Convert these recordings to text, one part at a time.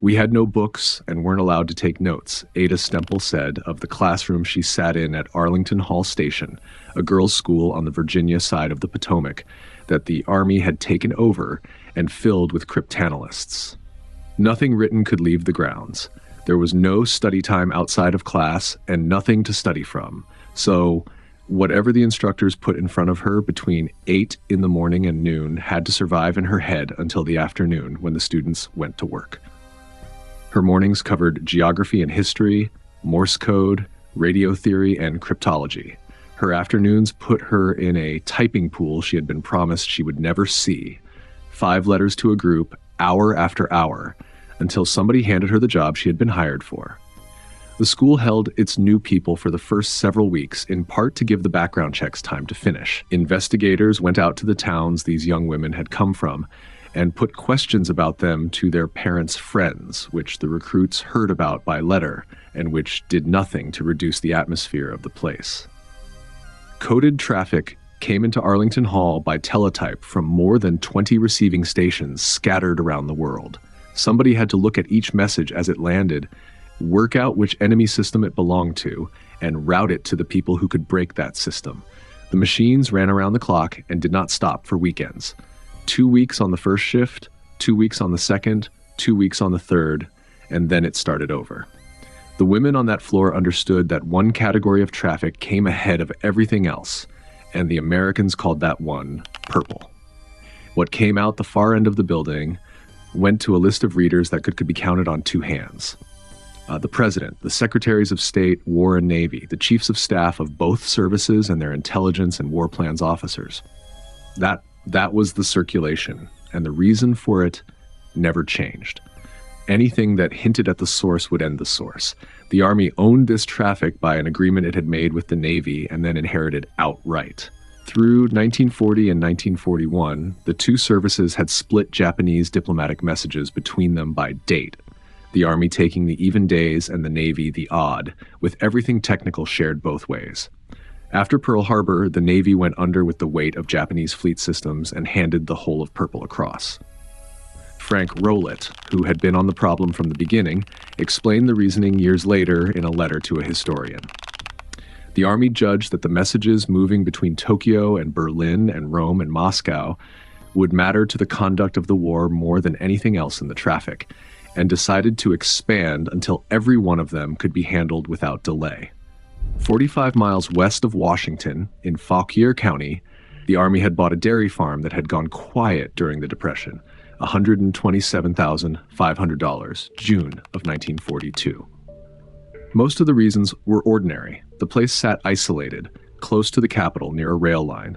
We had no books and weren't allowed to take notes, Ada Stemple said of the classroom she sat in at Arlington Hall Station, a girls' school on the Virginia side of the Potomac, that the Army had taken over and filled with cryptanalysts. Nothing written could leave the grounds. There was no study time outside of class and nothing to study from. So whatever the instructors put in front of her between 8 in the morning and noon had to survive in her head until the afternoon when the students went to work. Her mornings covered geography and history, Morse code, radio theory, and cryptology. Her afternoons put her in a typing pool she had been promised she would never see. 5 letters to a group, hour after hour, until somebody handed her the job she had been hired for. The school held its new people for the first several weeks, in part to give the background checks time to finish. Investigators went out to the towns these young women had come from and put questions about them to their parents' friends, which the recruits heard about by letter and which did nothing to reduce the atmosphere of the place. Coded traffic came into Arlington Hall by teletype from more than 20 receiving stations scattered around the world. Somebody had to look at each message as it landed, work out which enemy system it belonged to, and route it to the people who could break that system. The machines ran around the clock and did not stop for weekends. 2 weeks on the first shift, 2 weeks on the second, 2 weeks on the third, and then it started over. The women on that floor understood that one category of traffic came ahead of everything else, and the Americans called that one purple. What came out the far end of the building went to a list of readers that could be counted on 2 hands. The President, the Secretaries of State, War and Navy, the Chiefs of Staff of both services and their intelligence and war plans officers. That was the circulation, and the reason for it never changed. Anything that hinted at the source would end the source. The Army owned this traffic by an agreement it had made with the Navy and then inherited outright. Through 1940 and 1941, the 2 services had split Japanese diplomatic messages between them by date, the Army taking the even days and the Navy the odd, with everything technical shared both ways. After Pearl Harbor, the Navy went under with the weight of Japanese fleet systems and handed the whole of purple across. Frank Rowlett, who had been on the problem from the beginning, explained the reasoning years later in a letter to a historian. The Army judged that the messages moving between Tokyo and Berlin and Rome and Moscow would matter to the conduct of the war more than anything else in the traffic, and decided to expand until every one of them could be handled without delay. 45 miles west of Washington, in Fauquier County, the Army had bought a dairy farm that had gone quiet during the Depression, $127,500, June of 1942. Most of the reasons were ordinary. The place sat isolated, close to the capital near a rail line.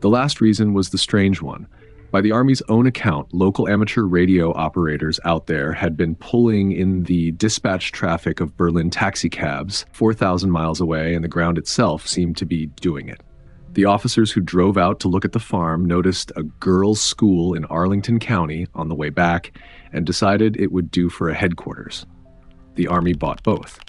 The last reason was the strange one. By the Army's own account, local amateur radio operators out there had been pulling in the dispatch traffic of Berlin taxicabs 4,000 miles away, and the ground itself seemed to be doing it. The officers who drove out to look at the farm noticed a girls' school in Arlington County on the way back and decided it would do for a headquarters. The Army bought both.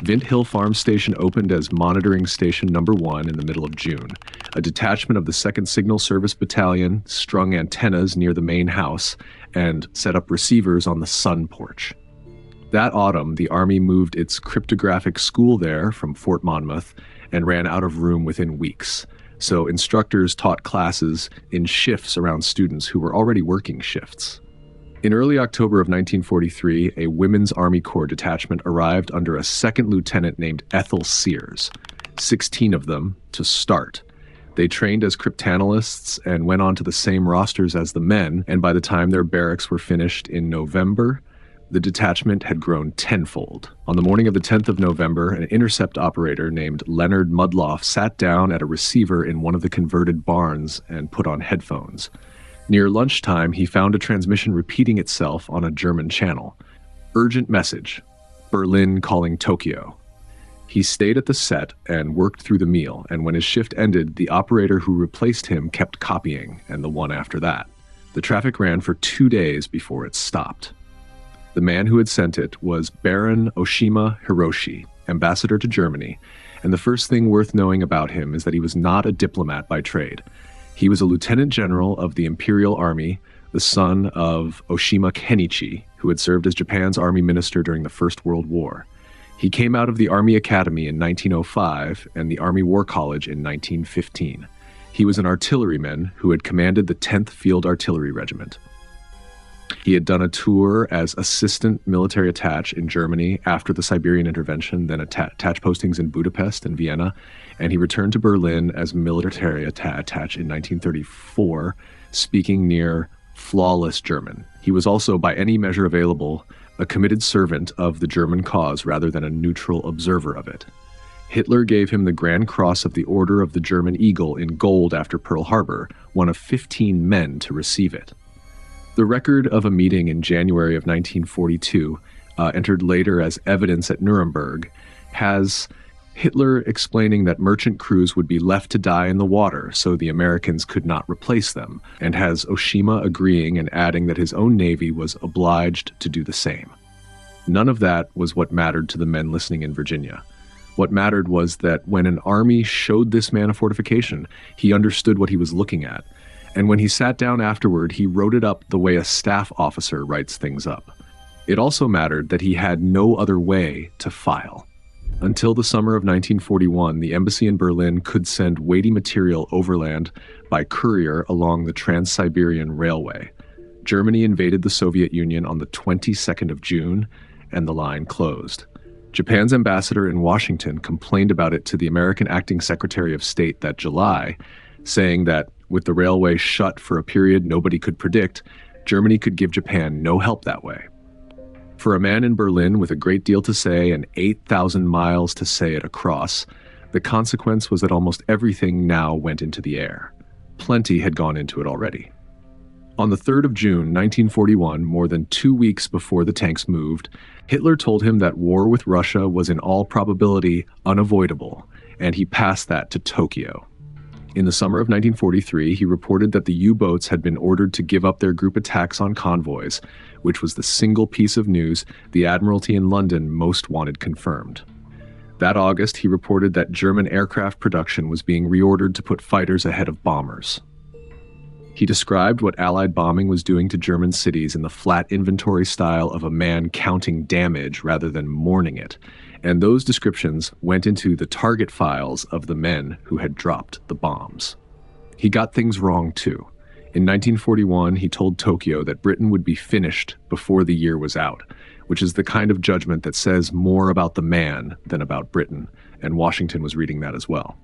Vint Hill Farm Station opened as monitoring station number 1 in the middle of June. A detachment of the 2nd Signal Service Battalion strung antennas near the main house and set up receivers on the sun porch. That autumn, the Army moved its cryptographic school there from Fort Monmouth and ran out of room within weeks. So instructors taught classes in shifts around students who were already working shifts. In early October of 1943, a Women's Army Corps detachment arrived under a 2nd lieutenant named Ethel Sears, 16 of them to start. They trained as cryptanalysts and went on to the same rosters as the men, and by the time their barracks were finished in November, the detachment had grown tenfold. On the morning of the 10th of November, an intercept operator named Leonard Mudloff sat down at a receiver in one of the converted barns and put on headphones. Near lunchtime, he found a transmission repeating itself on a German channel. Urgent message. Berlin calling Tokyo. He stayed at the set and worked through the meal, and when his shift ended, the operator who replaced him kept copying, and the one after that. The traffic ran for 2 days before it stopped. The man who had sent it was Baron Oshima Hiroshi, ambassador to Germany, and the first thing worth knowing about him is that he was not a diplomat by trade. He was a lieutenant general of the Imperial Army, the son of Oshima Kenichi, who had served as Japan's army minister during the First World War. He came out of the Army Academy in 1905 and the Army War College in 1915. He was an artilleryman who had commanded the 10th Field Artillery Regiment. He had done a tour as assistant military attaché in Germany after the Siberian intervention, then attached postings in Budapest and Vienna, and he returned to Berlin as military attaché in 1934, speaking near flawless German. He was also, by any measure available, a committed servant of the German cause rather than a neutral observer of it. Hitler gave him the Grand Cross of the Order of the German Eagle in gold after Pearl Harbor, one of 15 men to receive it. The record of a meeting in January of 1942, entered later as evidence at Nuremberg, has Hitler explaining that merchant crews would be left to die in the water so the Americans could not replace them, and has Oshima agreeing and adding that his own navy was obliged to do the same. None of that was what mattered to the men listening in Virginia. What mattered was that when an army showed this man a fortification, he understood what he was looking at. And when he sat down afterward, he wrote it up the way a staff officer writes things up. It also mattered that he had no other way to file. Until the summer of 1941, the embassy in Berlin could send weighty material overland by courier along the Trans-Siberian Railway. Germany invaded the Soviet Union on the 22nd of June, and the line closed. Japan's ambassador in Washington complained about it to the American Acting Secretary of State that July, saying that with the railway shut for a period nobody could predict, Germany could give Japan no help that way. For a man in Berlin with a great deal to say and 8,000 miles to say it across, the consequence was that almost everything now went into the air. Plenty had gone into it already. On the 3rd of June, 1941, more than 2 weeks before the tanks moved, Hitler told him that war with Russia was in all probability unavoidable, and he passed that to Tokyo. In the summer of 1943, he reported that the U-boats had been ordered to give up their group attacks on convoys, which was the single piece of news the Admiralty in London most wanted confirmed. That August, he reported that German aircraft production was being reordered to put fighters ahead of bombers. He described what Allied bombing was doing to German cities in the flat inventory style of a man counting damage rather than mourning it, and those descriptions went into the target files of the men who had dropped the bombs. He got things wrong too. In 1941, he told Tokyo that Britain would be finished before the year was out, which is the kind of judgment that says more about the man than about Britain, and Washington was reading that as well.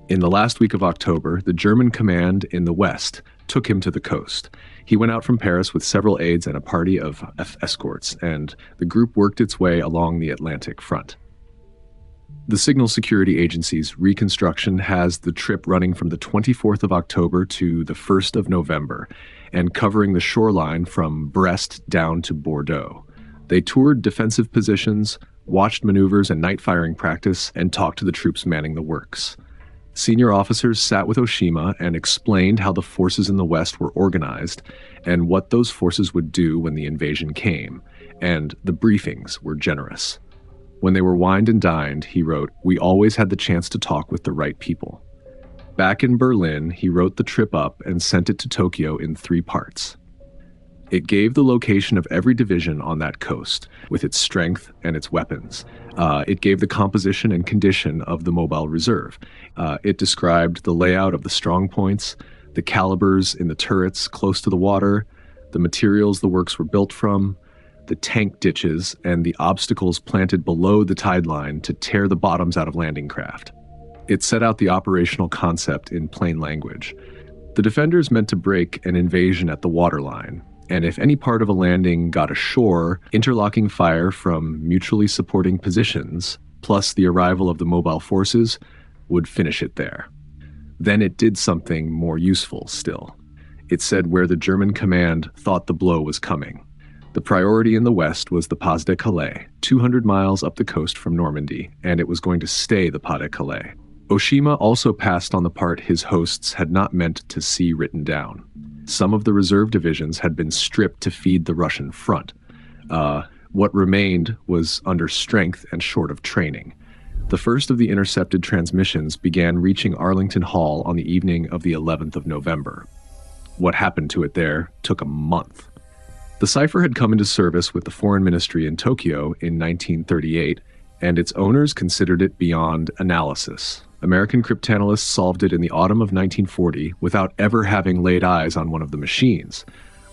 In the last week of October, the German command in the west took him to the coast. He went out from Paris with several aides and a party of escorts, and the group worked its way along the Atlantic front. The Signal Security Agency's reconstruction has the trip running from the 24th of October to the 1st of November, and covering the shoreline from Brest down to Bordeaux. They toured defensive positions, watched maneuvers and night firing practice, and talked to the troops manning the works. Senior officers sat with Oshima and explained how the forces in the West were organized and what those forces would do when the invasion came, and the briefings were generous. When they were wined and dined, he wrote, "We always had the chance to talk with the right people." Back in Berlin, he wrote the trip up and sent it to Tokyo in 3 parts. It gave the location of every division on that coast, with its strength and its weapons. It gave the composition and condition of the mobile reserve. It described the layout of the strongpoints, the calibers in the turrets close to the water, the materials the works were built from, the tank ditches, and the obstacles planted below the tide line to tear the bottoms out of landing craft. It set out the operational concept in plain language. The defenders meant to break an invasion at the waterline, and if any part of a landing got ashore, interlocking fire from mutually supporting positions, plus the arrival of the mobile forces, would finish it there. Then it did something more useful still. It said where the German command thought the blow was coming. The priority in the west was the Pas de Calais, 200 miles up the coast from Normandy, and it was going to stay the Pas de Calais. Oshima also passed on the part his hosts had not meant to see written down. Some of the reserve divisions had been stripped to feed the Russian front. What remained was under strength and short of training. The first of the intercepted transmissions began reaching Arlington Hall on the evening of the 11th of November. What happened to it there took a month. The cipher had come into service with the Foreign Ministry in Tokyo in 1938, and its owners considered it beyond analysis. American cryptanalysts solved it in the autumn of 1940 without ever having laid eyes on one of the machines.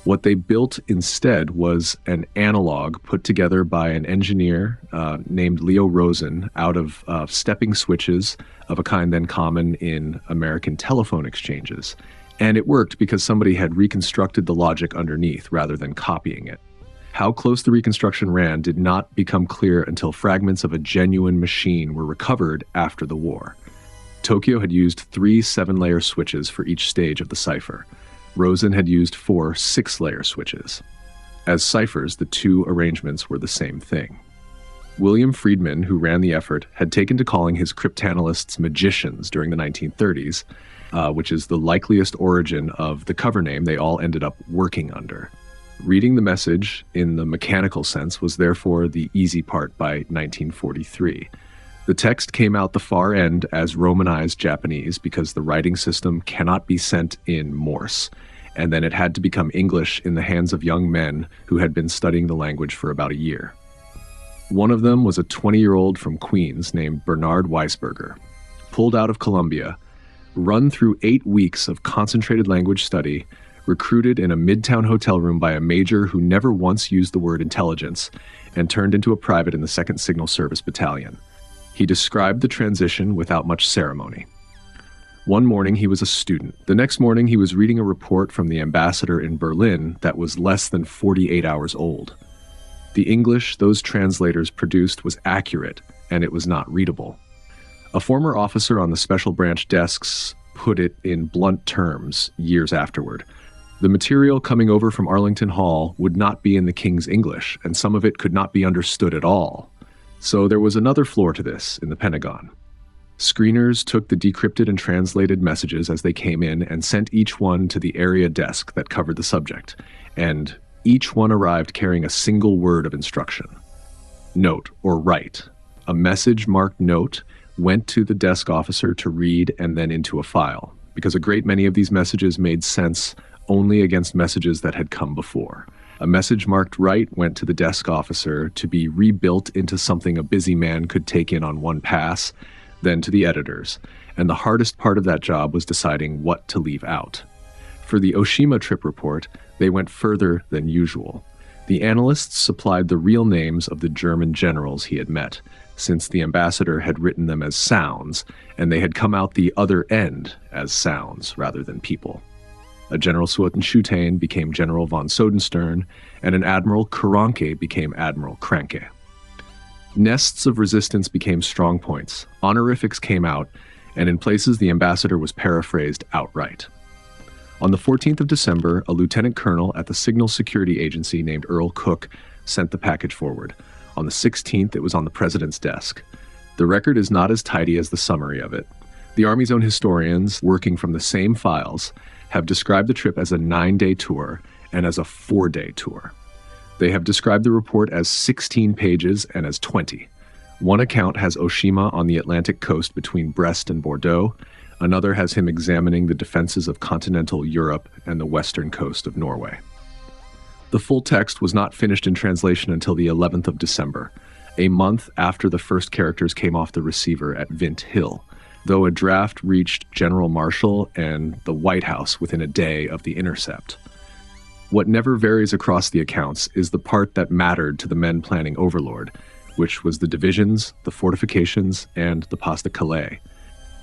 What they built instead was an analog put together by an engineer named Leo Rosen out of stepping switches of a kind then common in American telephone exchanges. And it worked because somebody had reconstructed the logic underneath rather than copying it. How close the reconstruction ran did not become clear until fragments of a genuine machine were recovered after the war. Tokyo had used 3 7-layer switches for each stage of the cipher. Rosen had used 4 6-layer switches. As ciphers, the 2 arrangements were the same thing. William Friedman, who ran the effort, had taken to calling his cryptanalysts magicians during the 1930s, which is the likeliest origin of the cover name they all ended up working under. Reading the message in the mechanical sense was therefore the easy part by 1943. The text came out the far end as Romanized Japanese because the writing system cannot be sent in Morse, and then it had to become English in the hands of young men who had been studying the language for about a year. One of them was a 20-year-old from Queens named Bernard Weisberger. Pulled out of Columbia, run through 8 weeks of concentrated language study, recruited in a midtown hotel room by a major who never once used the word intelligence, and turned into a private in the 2nd Signal Service Battalion. He described the transition without much ceremony. One morning he was a student. The next morning he was reading a report from the ambassador in Berlin that was less than 48 hours old. The English those translators produced was accurate, and it was not readable. A former officer on the special branch desks put it in blunt terms years afterward. The material coming over from Arlington Hall would not be in the King's English, and some of it could not be understood at all. So there was another floor to this in the Pentagon. Screeners took the decrypted and translated messages as they came in and sent each one to the area desk that covered the subject, and each one arrived carrying a single word of instruction. Note, or write. A message marked note went to the desk officer to read and then into a file, because a great many of these messages made sense only against messages that had come before. A message marked right went to the desk officer to be rebuilt into something a busy man could take in on one pass, then to the editors, and the hardest part of that job was deciding what to leave out. For the Oshima trip report, they went further than usual. The analysts supplied the real names of the German generals he had met, since the ambassador had written them as sounds, and they had come out the other end as sounds rather than people. A General Suoten became General von Sodenstern, and an Admiral Karanke became Admiral Kranke. Nests of resistance became strongpoints, honorifics came out, and in places the ambassador was paraphrased outright. On the 14th of December, a lieutenant colonel at the Signal Security Agency named Earl Cook sent the package forward. On the 16th, it was on the president's desk. The record is not as tidy as the summary of it. The Army's own historians, working from the same files, have described the trip as a 9-day tour and as a 4-day tour. They have described the report as 16 pages and as 20. One account has Oshima on the Atlantic coast between Brest and Bordeaux. Another has him examining the defenses of continental Europe and the western coast of Norway. The full text was not finished in translation until the 11th of December, a month after the first characters came off the receiver at Vint Hill, though a draft reached General Marshall and the White House within a day of the intercept. What never varies across the accounts is the part that mattered to the men planning Overlord, which was the divisions, the fortifications, and the Pas de Calais,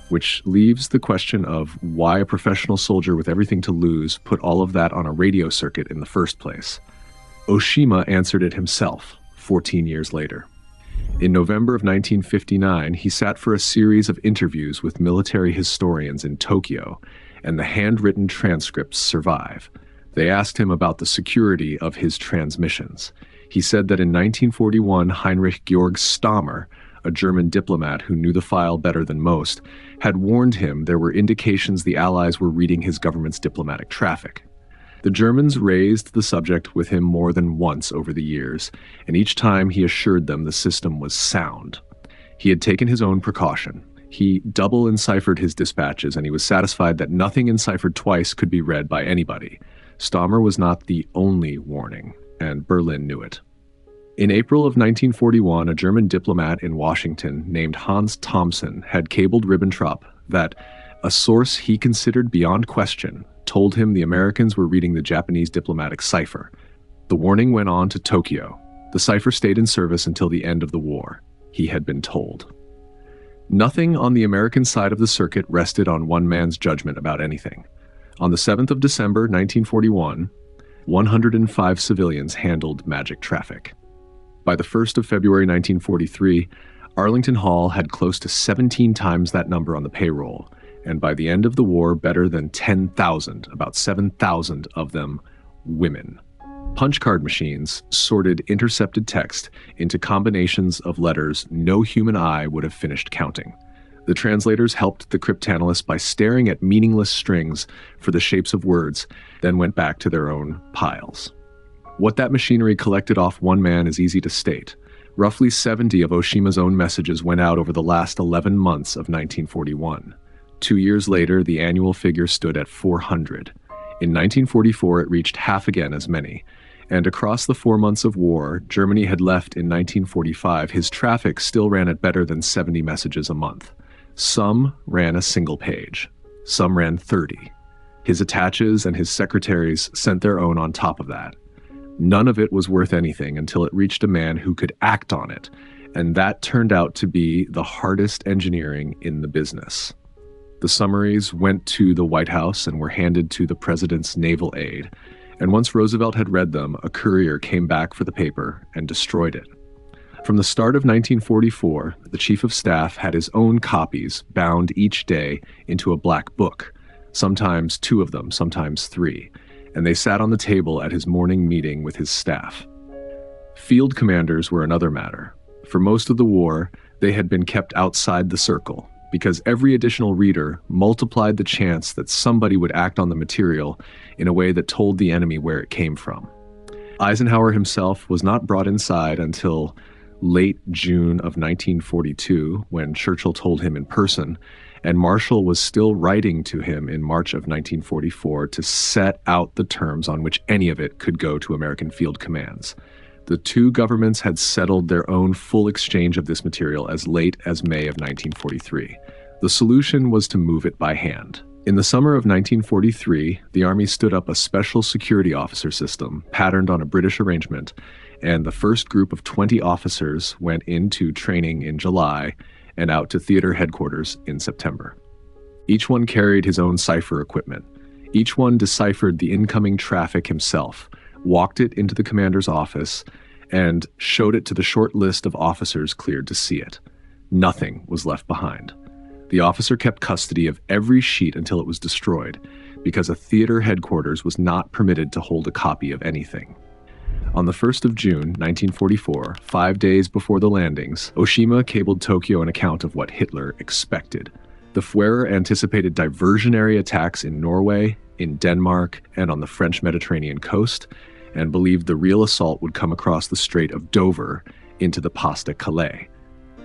which leaves the question of why a professional soldier with everything to lose put all of that on a radio circuit in the first place. Oshima answered it himself 14 years later. In November of 1959, he sat for a series of interviews with military historians in Tokyo, and the handwritten transcripts survive. They asked him about the security of his transmissions. He said that in 1941, Heinrich Georg Stammer, a German diplomat who knew the file better than most, had warned him there were indications the Allies were reading his government's diplomatic traffic. The Germans raised the subject with him more than once over the years, and each time he assured them the system was sound. He had taken his own precaution. He double enciphered his dispatches, and he was satisfied that nothing enciphered twice could be read by anybody. Stammer was not the only warning. and Berlin knew it. In April of 1941, a German diplomat in Washington named Hans Thomsen had cabled Ribbentrop that a source he considered beyond question told him the Americans were reading the Japanese diplomatic cipher. The warning went on to Tokyo. The cipher stayed in service until the end of the war, he had been told. Nothing on the American side of the circuit rested on one man's judgment about anything. On the 7th of December, 1941, 105 civilians handled magic traffic. By the 1st of February 1943, Arlington Hall had close to 17 times that number on the payroll, and by the end of the war, better than 10,000, about 7,000 of them, women. Punch card machines sorted intercepted text into combinations of letters no human eye would have finished counting. The translators helped the cryptanalysts by staring at meaningless strings for the shapes of words, then went back to their own piles. What that machinery collected off one man is easy to state. Roughly 70 of Oshima's own messages went out over the last 11 months of 1941. 2 years later, the annual figure stood at 400. In 1944, it reached half again as many. And across the 4 months of war Germany had left in 1945, his traffic still ran at better than 70 messages a month. Some ran a single page. Some ran 30. His attaches and his secretaries sent their own on top of that. None of it was worth anything until it reached a man who could act on it, and that turned out to be the hardest engineering in the business. The summaries went to the White House and were handed to the president's naval aide, and once Roosevelt had read them, a courier came back for the paper and destroyed it. From the start of 1944, the chief of staff had his own copies bound each day into a black book, sometimes 2 of them, sometimes 3, and they sat on the table at his morning meeting with his staff. Field commanders were another matter. For most of the war, they had been kept outside the circle, because every additional reader multiplied the chance that somebody would act on the material in a way that told the enemy where it came from. Eisenhower himself was not brought inside until late June of 1942, when Churchill told him in person, and Marshall was still writing to him in March of 1944 to set out the terms on which any of it could go to American field commands. The two governments had settled their own full exchange of this material as late as May of 1943. The solution was to move it by hand. In the summer of 1943, the Army stood up a special security officer system patterned on a British arrangement, and the first group of 20 officers went into training in July and out to theater headquarters in September. Each one carried his own cipher equipment. Each one deciphered the incoming traffic himself, walked it into the commander's office, and showed it to the short list of officers cleared to see it. Nothing was left behind. The officer kept custody of every sheet until it was destroyed, because a theater headquarters was not permitted to hold a copy of anything. On the 1st of June, 1944, 5 days before the landings, Oshima cabled Tokyo an account of what Hitler expected. The Führer anticipated diversionary attacks in Norway, in Denmark, and on the French Mediterranean coast, and believed the real assault would come across the Strait of Dover into the Pas de Calais.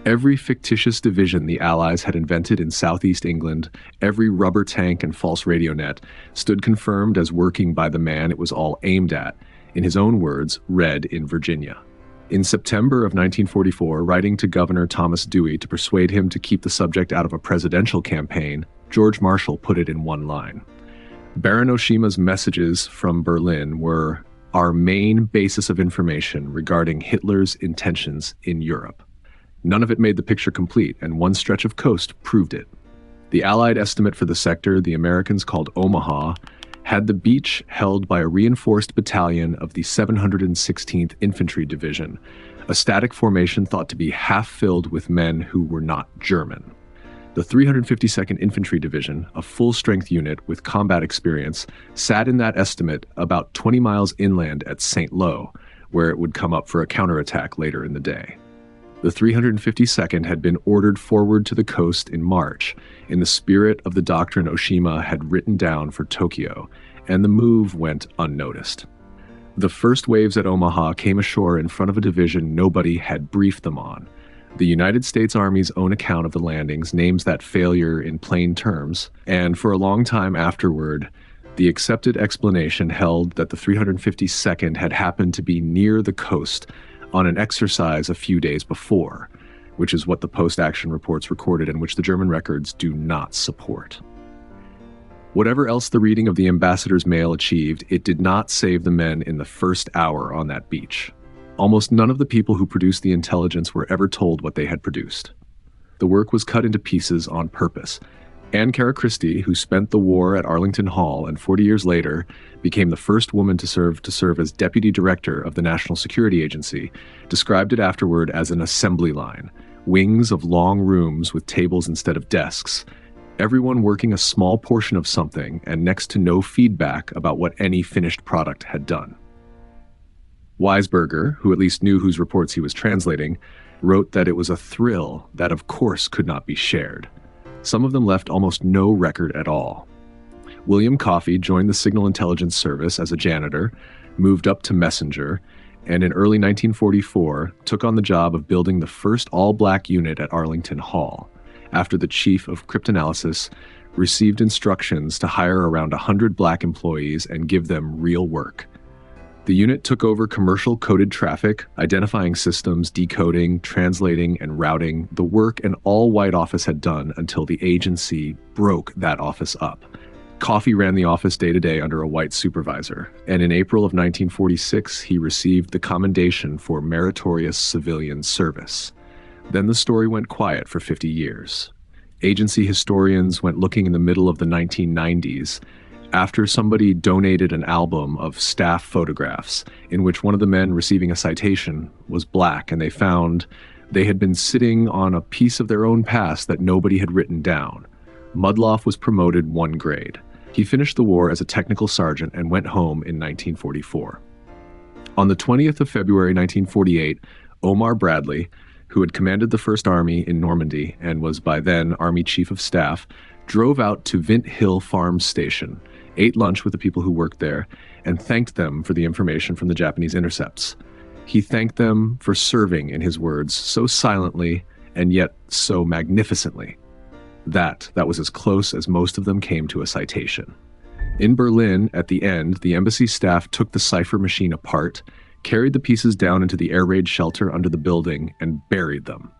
Every fictitious division the Allies had invented in southeast England, every rubber tank and false radio net, stood confirmed as working by the man it was all aimed at, in his own words, Red in Virginia. In September of 1944, writing to Governor Thomas Dewey to persuade him to keep the subject out of a presidential campaign, George Marshall put it in one line. Baron Oshima's messages from Berlin were our main basis of information regarding Hitler's intentions in Europe. None of it made the picture complete, and one stretch of coast proved it. The Allied estimate for the sector the Americans called Omaha had the beach held by a reinforced battalion of the 716th Infantry Division, a static formation thought to be half filled with men who were not German. The 352nd Infantry Division, a full-strength unit with combat experience, sat in that estimate about 20 miles inland at St. Lo, where it would come up for a counterattack later in the day. The 352nd had been ordered forward to the coast in March, in the spirit of the doctrine Oshima had written down for Tokyo, and the move went unnoticed. The first waves at Omaha came ashore in front of a division nobody had briefed them on. The United States Army's own account of the landings names that failure in plain terms, and for a long time afterward, The accepted explanation held that the 352nd had happened to be near the coast on an exercise a few days before, which is what the post-action reports recorded and which the German records do not support. Whatever else the reading of the ambassador's mail achieved, it did not save the men in the first hour on that beach. Almost none of the people who produced the intelligence were ever told what they had produced. The work was cut into pieces on purpose. Anne Cara Christie, who spent the war at Arlington Hall and 40 years later became the first woman to serve as deputy director of the National Security Agency, described it afterward as an assembly line, wings of long rooms with tables instead of desks, everyone working a small portion of something and next to no feedback about what any finished product had done. Weisberger, who at least knew whose reports he was translating, wrote that it was a thrill that of course could not be shared. Some of them left almost no record at all. William Coffey joined the Signal Intelligence Service as a janitor, moved up to messenger, and in early 1944 took on the job of building the first all-black unit at Arlington Hall, after the chief of cryptanalysis received instructions to hire around 100 black employees and give them real work. The unit took over commercial coded traffic, identifying systems, decoding, translating, and routing, the work an all-white office had done until the agency broke that office up. Coffey ran the office day-to-day under a white supervisor, and in April of 1946, he received the commendation for meritorious civilian service. Then the story went quiet for 50 years. Agency historians went looking in the middle of the 1990s after somebody donated an album of staff photographs in which one of the men receiving a citation was black, and they found they had been sitting on a piece of their own past that nobody had written down. Mudloff was promoted 1 grade. He finished the war as a technical sergeant and went home in 1944. On the 20th of February 1948, Omar Bradley, who had commanded the First Army in Normandy and was by then Army Chief of Staff, drove out to Vint Hill Farm Station, ate lunch with the people who worked there, and thanked them for the information from the Japanese intercepts. He thanked them for serving, in his words, so silently and yet so magnificently. That was as close as most of them came to a citation. In Berlin, at the end, the embassy staff took the cipher machine apart, carried the pieces down into the air raid shelter under the building, and buried them.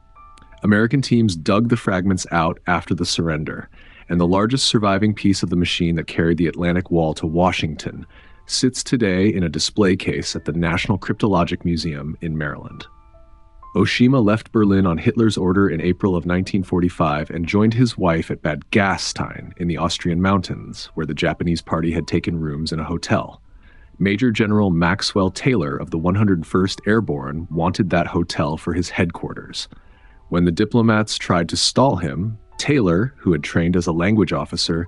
American teams dug the fragments out after the surrender, and the largest surviving piece of the machine that carried the Atlantic Wall to Washington sits today in a display case at the National Cryptologic Museum in Maryland. Oshima left Berlin on Hitler's order in April of 1945 and joined his wife at Bad Gastein in the Austrian mountains, where the Japanese party had taken rooms in a hotel. Major General Maxwell Taylor of the 101st Airborne wanted that hotel for his headquarters. When the diplomats tried to stall him, Taylor, who had trained as a language officer,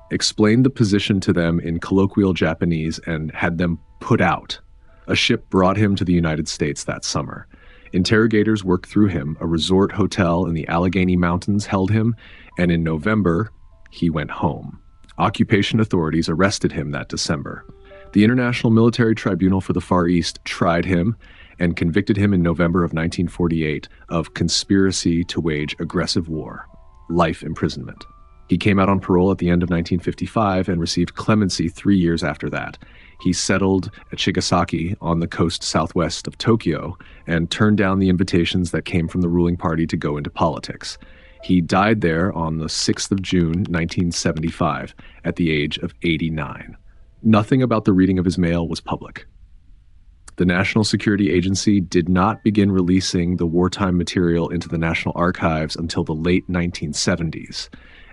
explained the position to them in colloquial Japanese and had them put out. A ship brought him to the United States that summer. Interrogators worked through him. A resort hotel in the Allegheny Mountains held him, and in November, he went home. Occupation authorities arrested him that December. The International Military Tribunal for the Far East tried him and convicted him in November of 1948 of conspiracy to wage aggressive war. Life imprisonment. He came out on parole at the end of 1955 and received clemency 3 years after that. He settled at Chigasaki on the coast southwest of Tokyo and turned down the invitations that came from the ruling party to go into politics. He died there on the 6th of June, 1975, at the age of 89. Nothing about the reading of his mail was public. The National Security Agency did not begin releasing the wartime material into the National Archives until the late 1970s,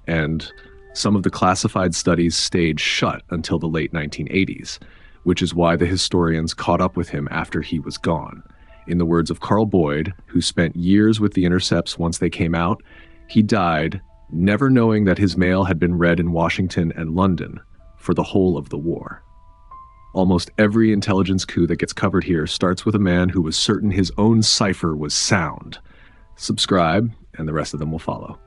and some of the classified studies stayed shut until the late 1980s, which is why the historians caught up with him after he was gone. In the words of Carl Boyd, who spent years with the intercepts once they came out, he died never knowing that his mail had been read in Washington and London for the whole of the war. Almost every intelligence coup that gets covered here starts with a man who was certain his own cipher was sound. Subscribe, and the rest of them will follow.